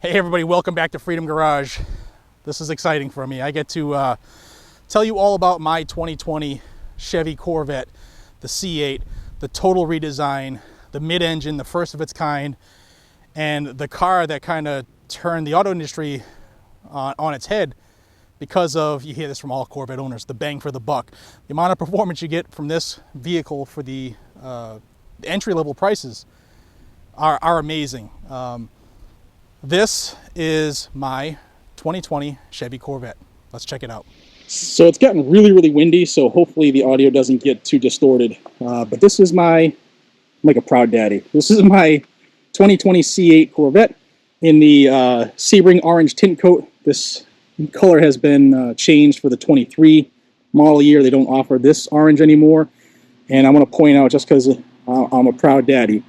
Hey everybody, welcome back to Freedom Garage. This is exciting for me. I get to tell you all about my 2020 Chevy Corvette, the C8, the total redesign, the mid-engine, the first of its kind, and the car that kind of turned the auto industry on its head because of, you hear this from all Corvette owners, the bang for the buck. The amount of performance you get from this vehicle for the entry-level prices are amazing. This is my 2020 Chevy Corvette. Let's check it out. So it's gotten really windy, so hopefully the audio doesn't get too distorted. But this is I'm like a proud daddy. This is my 2020 C8 Corvette in the Sebring orange tint coat. This color has been changed for the 23 model year. They don't offer this orange anymore. And I want to point out, just because I'm a proud daddy,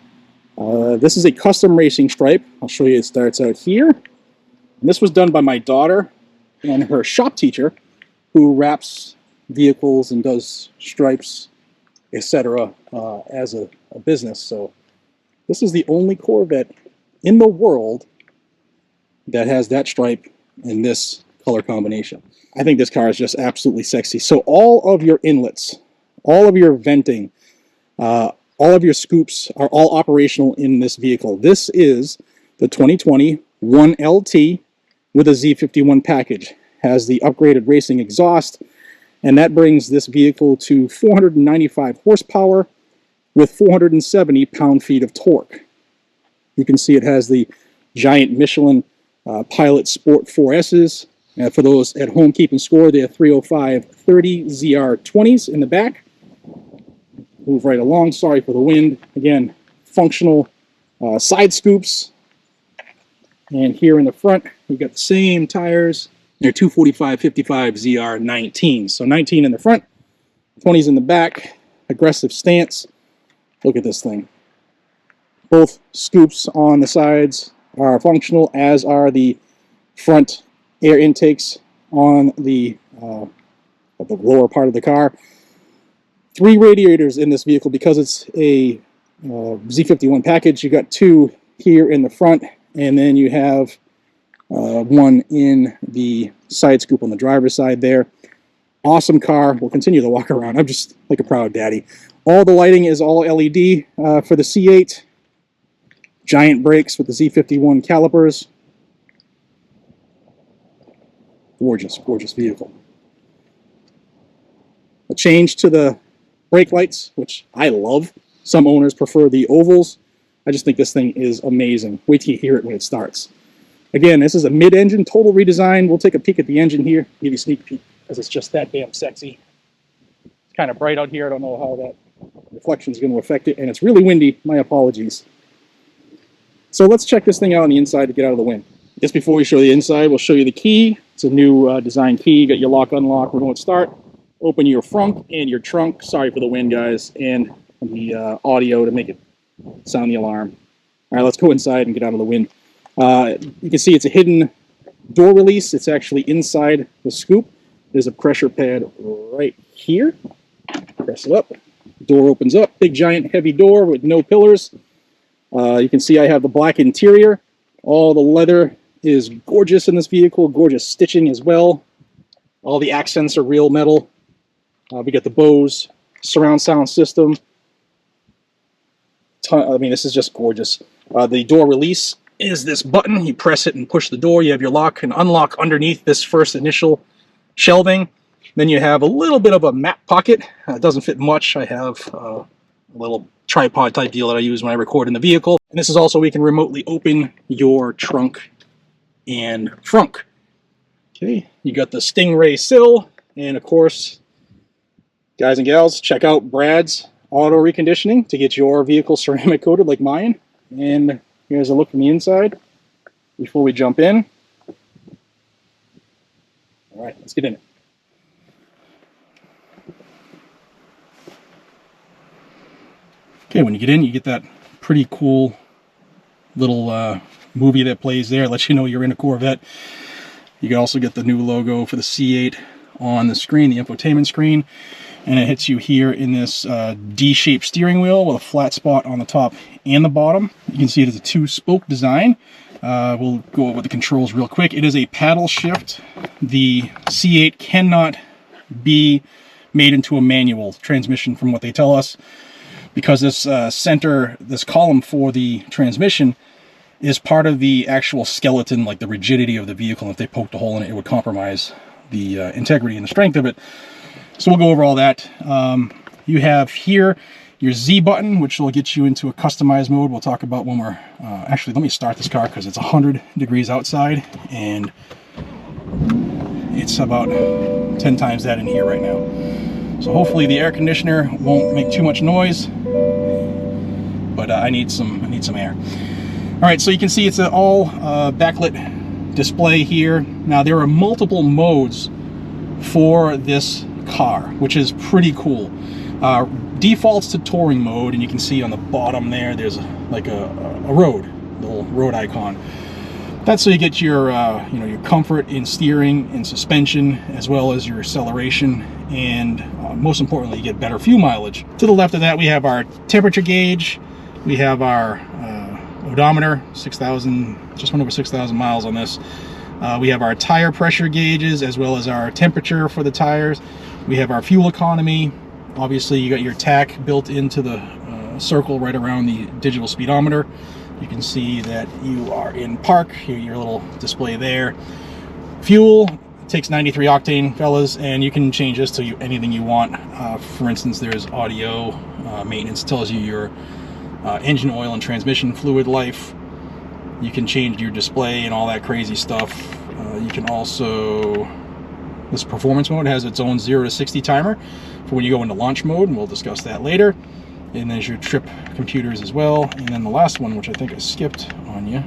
this is a custom racing stripe. I'll show you. It starts out here. And this was done by my daughter and her shop teacher, who wraps vehicles and does stripes, etc. As a business. So this is the only Corvette in the world that has that stripe in this color combination. I think this car is just absolutely sexy. So all of your inlets, all of your venting, all of your scoops are all operational in this vehicle. This is the 2020 1LT with a Z51 package. Has the upgraded racing exhaust, and that brings this vehicle to 495 horsepower with 470 pound-feet of torque. You can see it has the giant Michelin Pilot Sport 4S's. For those at home keeping score, they have 305/30 ZR20s in the back. Move right along, sorry for the wind. Again, functional side scoops. And here in the front, we've got the same tires. They're 245/55 ZR19. So 19 in the front, 20s in the back. Aggressive stance. Look at this thing. Both scoops on the sides are functional, as are the front air intakes on the lower part of the car. 3 radiators in this vehicle because it's a Z51 package. You got 2 here in the front, and then you have one in the side scoop on the driver's side there. Awesome car. We'll continue to walk around. I'm just like a proud daddy. All the lighting is all LED for the C8. Giant brakes with the Z51 calipers. Gorgeous, gorgeous vehicle. A change to the brake lights, which I love. Some owners prefer the ovals. I just think this thing is amazing. Wait till you hear it when it starts. Again, this is a mid-engine total redesign. We'll take a peek at the engine here, give you a sneak peek, because it's just that damn sexy. It's kind of bright out here. I don't know how that reflection is going to affect it, and it's really windy. My apologies. So let's check this thing out on the inside to get out of the wind. Just before we show the inside, we'll show you the key. It's a new design key. You got your lock, unlock, remote start. Open your frunk and your trunk. Sorry for the wind, guys, and the audio to make it sound the alarm. All right, let's go inside and get out of the wind. You can see it's a hidden door release. It's actually inside the scoop. There's a pressure pad right here. Press it up. Door opens up. Big, giant, heavy door with no pillars. You can see I have the black interior. All the leather is gorgeous in this vehicle. Gorgeous stitching as well. All the accents are real metal. We got the Bose surround sound system. I mean, this is just gorgeous. The door release is this button. You press it and push the door. You have your lock and unlock underneath this first initial shelving. Then you have a little bit of a map pocket. It doesn't fit much. I have a little tripod type deal that I use when I record in the vehicle. And this is also, we can remotely open your trunk and frunk. Okay, you got the Stingray sill, and of course, guys and gals, check out Brad's Auto Reconditioning to get your vehicle ceramic coated like mine. And here's a look from the inside before we jump in. All right, let's get in it. Okay, when you get in, you get that pretty cool little movie that plays there. It lets you know you're in a Corvette. You can also get the new logo for the C8 on the screen, the infotainment screen. And it hits you here in this D-shaped steering wheel with a flat spot on the top and the bottom. You can see it is a 2-spoke design. We'll go over the controls real quick. It is a paddle shift. The C8 cannot be made into a manual transmission from what they tell us, because this this column for the transmission is part of the actual skeleton, like the rigidity of the vehicle. If they poked a hole in it, it would compromise the integrity and the strength of it. So we'll go over all that. You have here your Z button, which will get you into a customized mode. We'll talk about when we're... actually, let me start this car because it's 100 degrees outside, and it's about 10 times that in here right now. So hopefully the air conditioner won't make too much noise, but I need some air. All right, so you can see it's an all backlit display here. Now there are multiple modes for this car, which is pretty cool. Defaults to touring mode, and you can see on the bottom there's like a road, the little road icon. That's so you get your your comfort in steering and suspension, as well as your acceleration, and most importantly, you get better fuel mileage. To the left of that, we have our temperature gauge. We have our odometer, 6,000, just went over 6,000 miles on this. We have our tire pressure gauges, as well as our temperature for the tires. We have our fuel economy. Obviously, you got your TAC built into the circle right around the digital speedometer. You can see that you are in park, your little display there. Fuel takes 93 octane, fellas, and you can change this to anything you want. For instance, there's audio maintenance, tells you your engine oil and transmission fluid life. You can change your display and all that crazy stuff. You can also... This performance mode has its own 0 to 60 timer for when you go into launch mode, and we'll discuss that later. And there's your trip computers as well. And then the last one, which I think I skipped on you,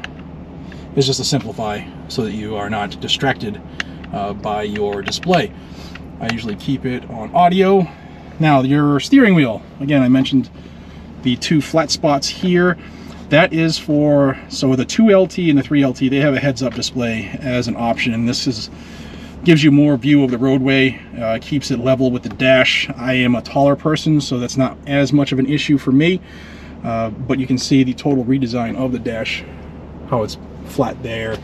is just to simplify so that you are not distracted by your display. I usually keep it on audio. Now, your steering wheel, again, I mentioned the 2 flat spots here. That is for, so the 2LT and the 3LT, they have a heads-up display as an option, and this gives you more view of the roadway, keeps it level with the dash. I am a taller person, so that's not as much of an issue for me, but you can see the total redesign of the dash, how it's flat there.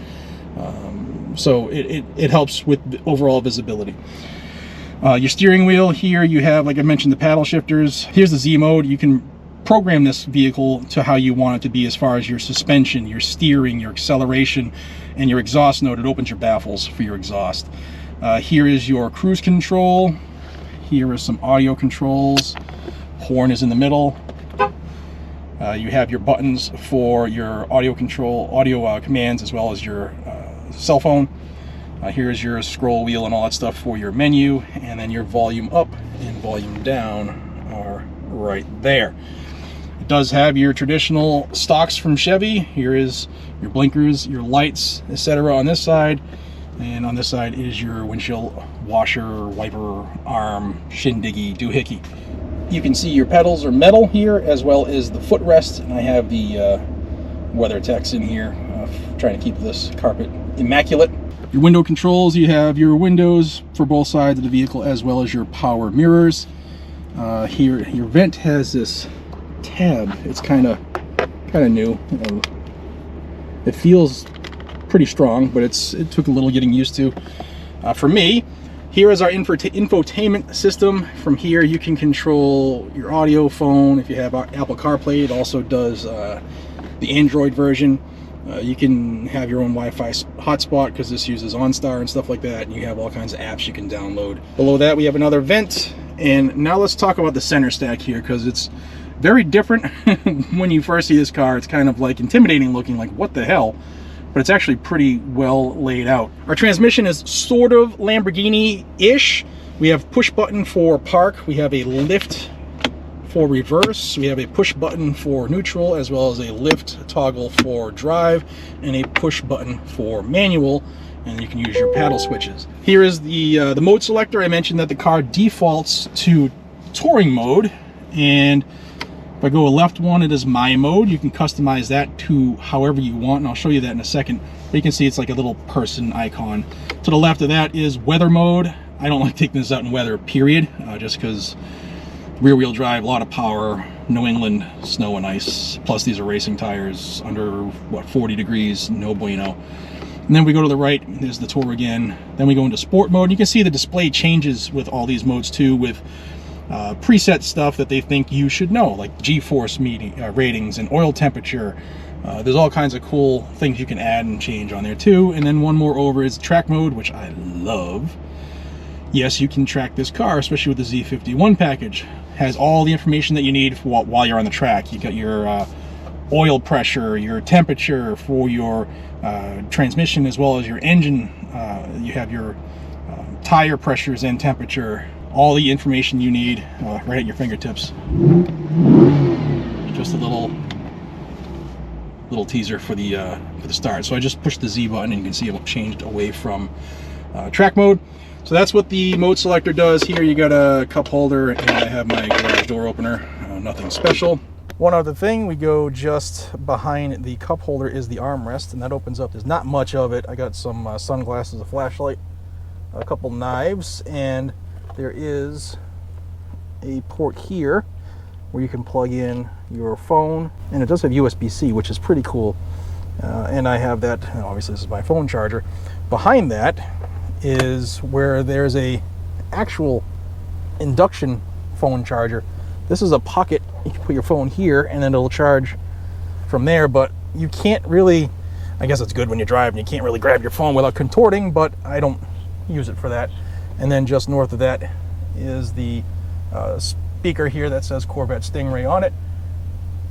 So it helps with the overall visibility. Your steering wheel here, you have, like I mentioned, the paddle shifters. Here's the Z mode. You can program this vehicle to how you want it to be as far as your suspension, your steering, your acceleration, and your exhaust node. It opens your baffles for your exhaust. Here is your cruise control. Here are some audio controls. Horn is in the middle. You have your buttons for your audio control, audio commands, as well as your cell phone. Here's your scroll wheel and all that stuff for your menu, and then your volume up and volume down are right there. It does have your traditional stocks from Chevy. Here is your blinkers, your lights, etc. on this side, and on this side is your windshield washer, wiper, arm, shindiggy, doohickey. You can see your pedals are metal here, as well as the footrest, and I have the WeatherTechs in here, trying to keep this carpet immaculate. Your window controls, you have your windows for both sides of the vehicle, as well as your power mirrors. Here, your vent has this tab. It's kind of new. It feels pretty strong, but it took a little getting used to. For me, here is our infotainment system. From here, you can control your audio phone. If you have Apple CarPlay, it also does the Android version. You can have your own Wi-Fi hotspot, because this uses OnStar and stuff like that, and you have all kinds of apps you can download. Below that, we have another vent. And now let's talk about the center stack here, because it's very different. When you first see this car, it's kind of like intimidating looking, like what the hell, but it's actually pretty well laid out. Our transmission is sort of Lamborghini-ish. We have push button for park, we have a lift for reverse, we have a push button for neutral, as well as a lift toggle for drive, and a push button for manual, and you can use your paddle switches. Here is the mode selector. I mentioned that the car defaults to touring mode, and if I go a left one, it is my mode. You can customize that to however you want, and I'll show you that in a second. But you can see it's like a little person icon. To the left of that is weather mode. I don't like taking this out in weather, period, just because rear wheel drive, a lot of power, New England snow and ice. Plus these are racing tires under, what, 40 degrees, no bueno. And then we go to the right, there's the Tour again. Then we go into sport mode. You can see the display changes with all these modes too, with preset stuff that they think you should know, like G-force ratings and oil temperature. There's all kinds of cool things you can add and change on there too. And then one more over is track mode, which I love. Yes, you can track this car, especially with the Z51 package. Has all the information that you need for while you're on the track. You got your oil pressure, your temperature for your transmission, as well as your engine. You have your tire pressures and temperature. All the information you need right at your fingertips. Just a little teaser for the start. So I just pushed the Z button and you can see it changed away from track mode. So that's what the mode selector does. Here you got a cup holder, and I have my garage door opener. Nothing special. One other thing, we go just behind the cup holder is the armrest, and that opens up. There's not much of it. I got some sunglasses, a flashlight, a couple knives, and there is a port here where you can plug in your phone, and it does have USB-C, which is pretty cool. And I have that, obviously this is my phone charger. Behind that is where there's a actual induction phone charger. This is a pocket. You can put your phone here and then it'll charge from there, but you can't really, I guess it's good when you drive and you can't really grab your phone without contorting, but I don't use it for that. And then just north of that is the speaker here that says Corvette Stingray on it.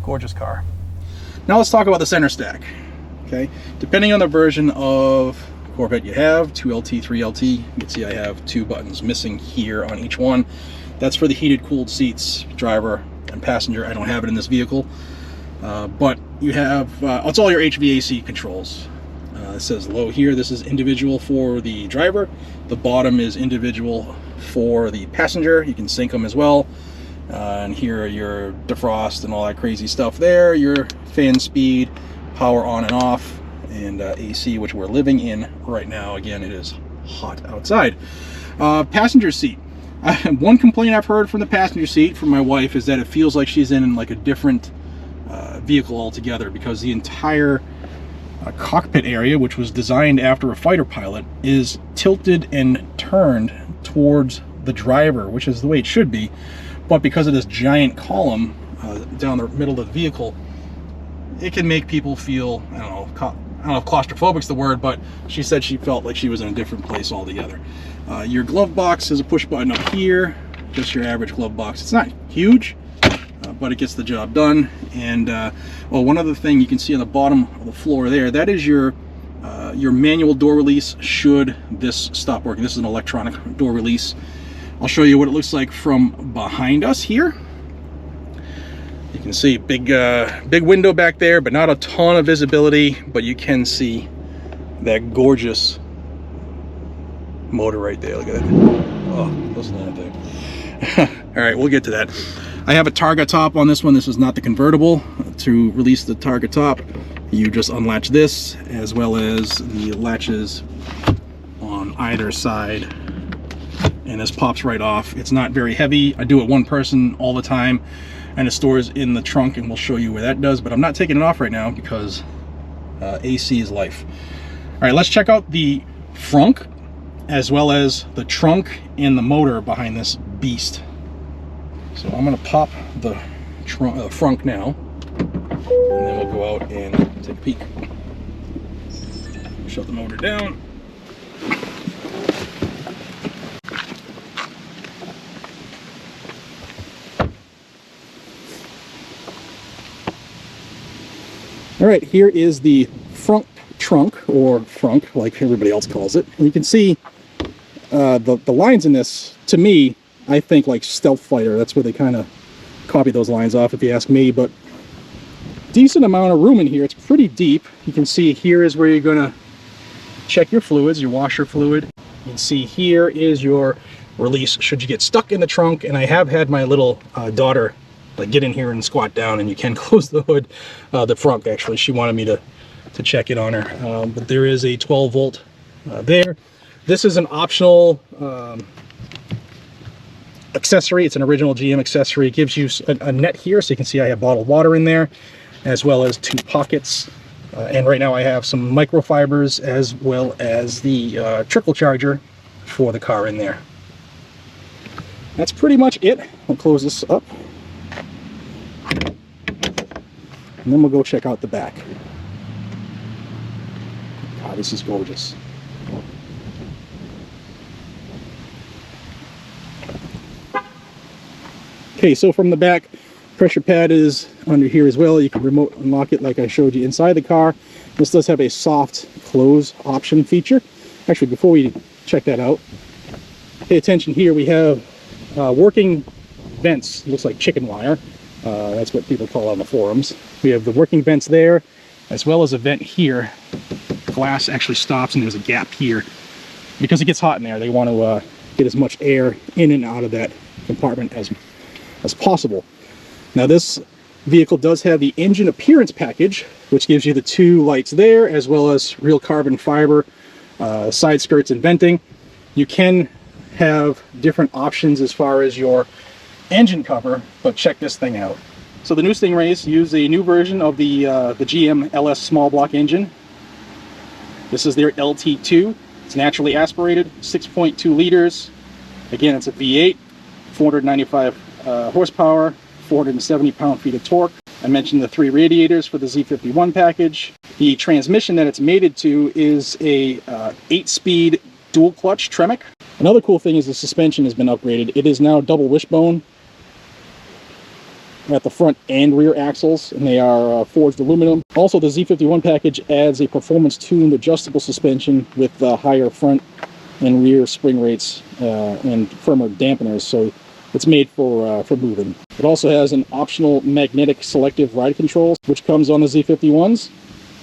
Gorgeous car. Now let's talk about the center stack. Okay, depending on the version of Corvette you have, 2LT, 3LT, you can see I have 2 buttons missing here on each one. That's for the heated cooled seats, driver and passenger. I don't have it in this vehicle, but you have, it's all your HVAC controls. It says low here, this is individual for the driver. The bottom is individual for the passenger. You can sync them as well. And here are your defrost and all that crazy stuff there, your fan speed, power on and off, and AC, which we're living in right now. Again, it is hot outside. Passenger seat. One complaint I've heard from the passenger seat from my wife is that it feels like she's in like a different vehicle altogether, because the entire cockpit area, which was designed after a fighter pilot, is tilted and turned towards the driver, which is the way it should be. But because of this giant column down the middle of the vehicle, it can make people feel, I don't know if claustrophobic's the word, but she said she felt like she was in a different place altogether. Your glove box is a push button up here, just your average glove box. It's not huge, but it gets the job done. And well, one other thing you can see on the bottom of the floor there, that is your manual door release should this stop working. This is an electronic door release. I'll show you what it looks like from behind us here. You can see big window back there, but not a ton of visibility, but you can see that gorgeous motor right there. Look at that. Oh, listen to that thing. All right, we'll get to that. I have a Targa top on this one. This is not the convertible. To release the Targa top, you just unlatch this, as well as the latches on either side, and this pops right off. It's not very heavy. I do it one person all the time, and it stores in the trunk, and we'll show you where that does, but I'm not taking it off right now because AC is life. All right, let's check out the Frunk, as well as the trunk and the motor behind this beast. So I'm gonna pop the Frunk now, and then we'll go out and take a peek. Shut the motor down. All right, here is the front trunk, or Frunk, like everybody else calls it. And you can see the lines in this, to me, I think like Stealth Fighter. That's where they kind of copied those lines off, if you ask me. But decent amount of room in here. It's pretty deep. You can see here is where you're gonna check your fluids, your washer fluid. You can see here is your release should you get stuck in the trunk. And I have had my little daughter like get in here and squat down, and you can close the hood. The Frunk, actually, she wanted me to check it on her. But there is a 12 volt there. This is an optional accessory. It's an original GM accessory. It gives you a net here, so you can see I have bottled water in there, as well as 2 pockets. And right now I have some microfibers as well as the trickle charger for the car in there. That's pretty much it. I'll close this up. And then we'll go check out the back. God, this is gorgeous. Okay, so from the back, pressure pad is under here as well. You can remote unlock it like I showed you inside the car. This does have a soft close option feature. Actually, before we check that out, pay attention here. We have working vents. Looks like chicken wire. That's what people call it on the forums. We have the working vents there, as well as a vent here. Glass actually stops and there's a gap here. Because it gets hot in there, they want to get as much air in and out of that compartment as possible. Now this vehicle does have the engine appearance package, which gives you the 2 lights there, as well as real carbon fiber side skirts and venting. You can have different options as far as your engine cover, but check this thing out. So the new Stingrays use a new version of the GM LS small block engine. This is their LT2. It's naturally aspirated, 6.2 liters. Again, it's a V8, 495 horsepower, 470 pound-feet of torque. I mentioned the 3 radiators for the Z51 package. The transmission that it's mated to is a 8-speed dual clutch Tremec. Another cool thing is the suspension has been upgraded. It is now double wishbone at the front and rear axles, and they are forged aluminum. Also, the Z51 package adds a performance-tuned adjustable suspension with higher front and rear spring rates and firmer dampeners, so it's made for moving. It also has an optional magnetic selective ride controls, which comes on the Z51s,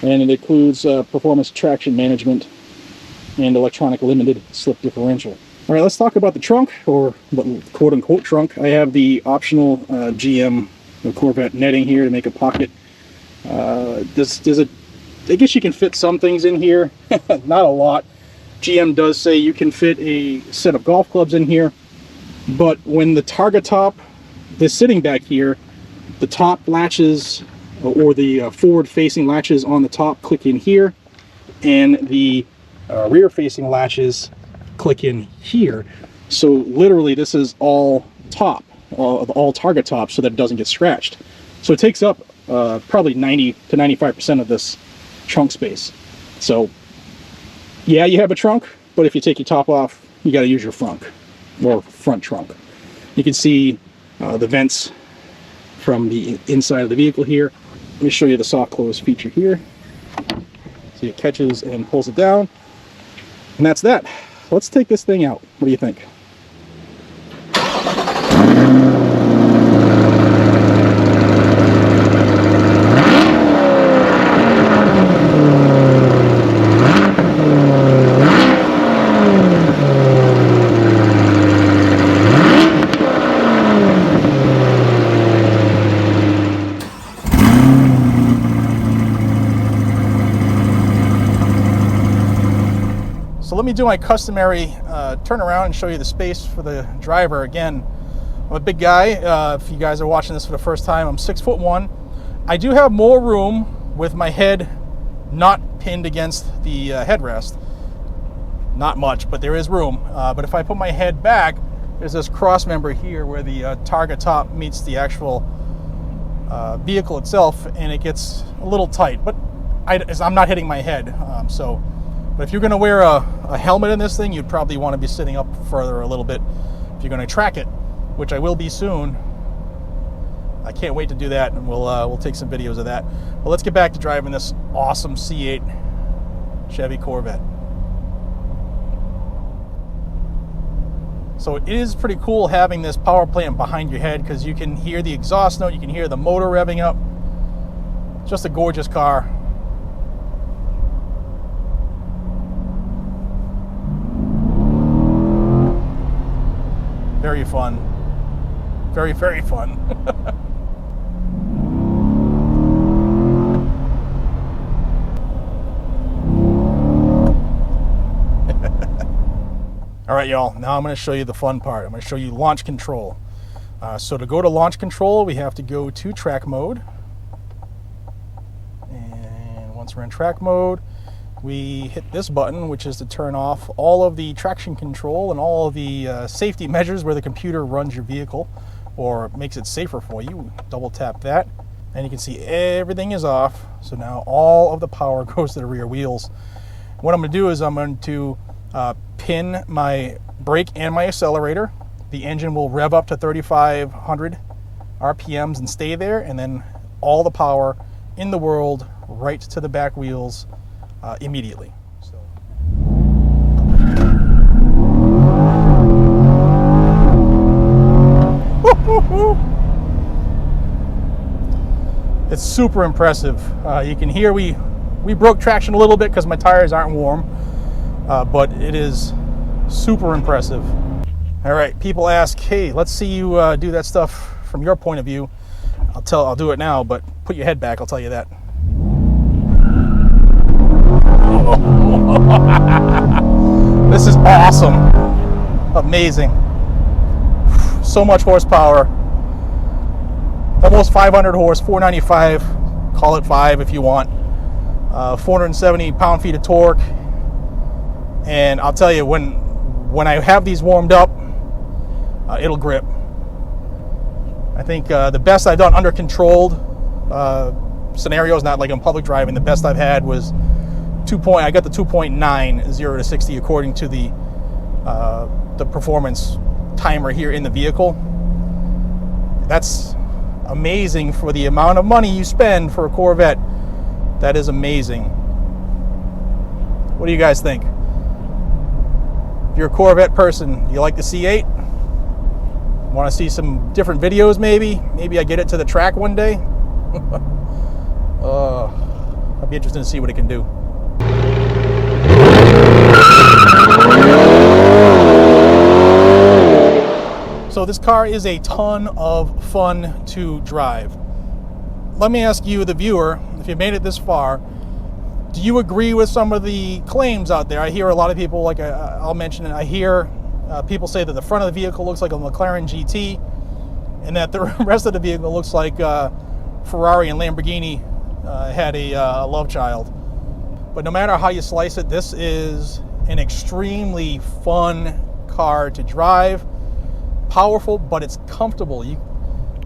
and it includes performance traction management and electronic limited slip differential. All right, let's talk about the trunk, or quote-unquote trunk. I have the optional GM Corvette netting here to make a pocket. I guess you can fit some things in here, not a lot. GM does say you can fit a set of golf clubs in here, but when the targa top is sitting back here, the top latches, or the forward-facing latches on the top, click in here, and the rear-facing latches click in here. So literally this is all top, all target top, so that it doesn't get scratched. So it takes up probably 90 to 95% of this trunk space. So yeah, you have a trunk, but if you take your top off, you got to use your frunk or front trunk. You can see the vents from the inside of the vehicle here. Let me show you the soft close feature here. See, it catches and pulls it down, and that's that. Let's take this thing out. What do you think? So let me do my customary turn around and show you the space for the driver. Again, I'm a big guy. If you guys are watching this for the first time, I'm 6'1". I do have more room with my head not pinned against the headrest. Not much, but there is room. But if I put my head back, there's this cross member here where the targa top meets the actual vehicle itself, and it gets a little tight. But I'm not hitting my head, But if you're going to wear a helmet in this thing, you'd probably want to be sitting up further a little bit if you're going to track it, which I will be soon. I can't wait to do that, and we'll take some videos of that. But let's get back to driving this awesome C8 Chevy Corvette. So it is pretty cool having this power plant behind your head, because you can hear the exhaust note, you can hear the motor revving up. Just a gorgeous car. Very fun. Very, very fun. All right, y'all, now I'm going to show you the fun part. I'm going to show you launch control. So to go to launch control, we have to go to track mode. And once we're in track mode, we hit this button, which is to turn off all of the traction control and all of the safety measures where the computer runs your vehicle or makes it safer for you. Double tap that, and you can see everything is off. So now all of the power goes to the rear wheels. What I'm going to do is I'm going to pin my brake and my accelerator. The engine will rev up to 3,500 RPMs and stay there, and then all the power in the world right to the back wheels immediately. So. It's super impressive. You can hear we broke traction a little bit because my tires aren't warm, but it is super impressive. All right, people ask, hey, let's see you do that stuff from your point of view. I'll do it now, but put your head back, I'll tell you that. This is awesome. Amazing. So much horsepower. Almost 500 horse, 495, call it 5 if you want. 470 pound-feet of torque. And I'll tell you, when I have these warmed up, it'll grip. I think the best I've done under controlled scenarios, not like in public driving, the best I've had was I got the 2.9 0 to 60 according to the performance timer here in the vehicle. That's amazing for the amount of money you spend for a Corvette. That is amazing. What do you guys think? If you're a Corvette person, do you like the C8? Want to see some different videos maybe? Maybe I get it to the track one day? I'd be interested to see what it can do. So this car is a ton of fun to drive. Let me ask you, the viewer, if you made it this far, do you agree with some of the claims out there? I hear a lot of people, like I'll mention it, I hear people say that the front of the vehicle looks like a McLaren GT and that the rest of the vehicle looks like Ferrari and Lamborghini had a love child. But no matter how you slice it, this is an extremely fun car to drive. Powerful, but it's comfortable.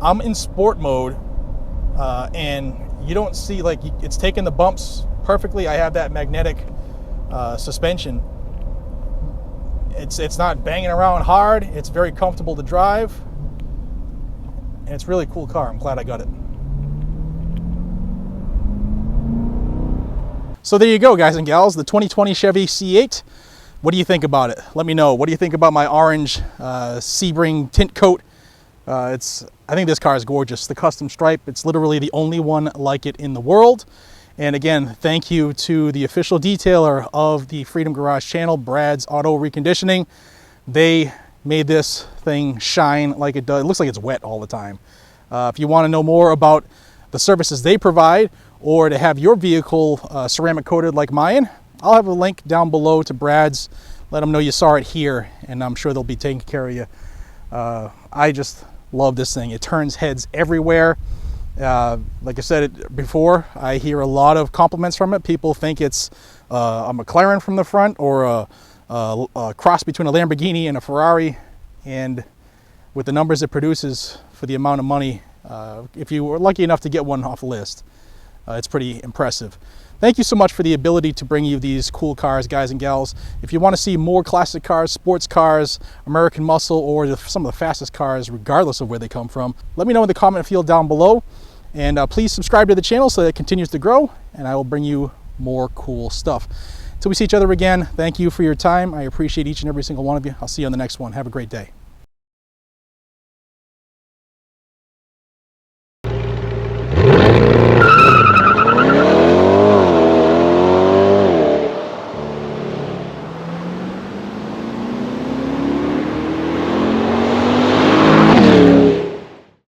I'm in sport mode, and you don't see, like, it's taking the bumps perfectly. I have that magnetic suspension. It's not banging around hard. It's very comfortable to drive, and it's a really cool car. I'm glad I got it. So there you go, guys and gals, the 2020 Chevy C8. What do you think about it? Let me know. What do you think about my orange Sebring tint coat? I think this car is gorgeous. The custom stripe, it's literally the only one like it in the world. And again, thank you to the official detailer of the Freedom Garage channel, Brad's Auto Reconditioning. They made this thing shine like it does. It looks like it's wet all the time. If you want to know more about the services they provide, or to have your vehicle ceramic coated like mine, I'll have a link down below to Brad's. Let them know you saw it here, and I'm sure they'll be taking care of you. I just love this thing. It turns heads everywhere. Like I said before, I hear a lot of compliments from it. People think it's a McLaren from the front, or a cross between a Lamborghini and a Ferrari. And with the numbers it produces for the amount of money, if you were lucky enough to get one off the list, it's pretty impressive. Thank you so much for the ability to bring you these cool cars, guys and gals. If you want to see more classic cars, sports cars, American muscle, or some of the fastest cars, regardless of where they come from, let me know in the comment field down below. And please subscribe to the channel so that it continues to grow, and I will bring you more cool stuff. Until we see each other again, thank you for your time. I appreciate each and every single one of you. I'll see you on the next one. Have a great day.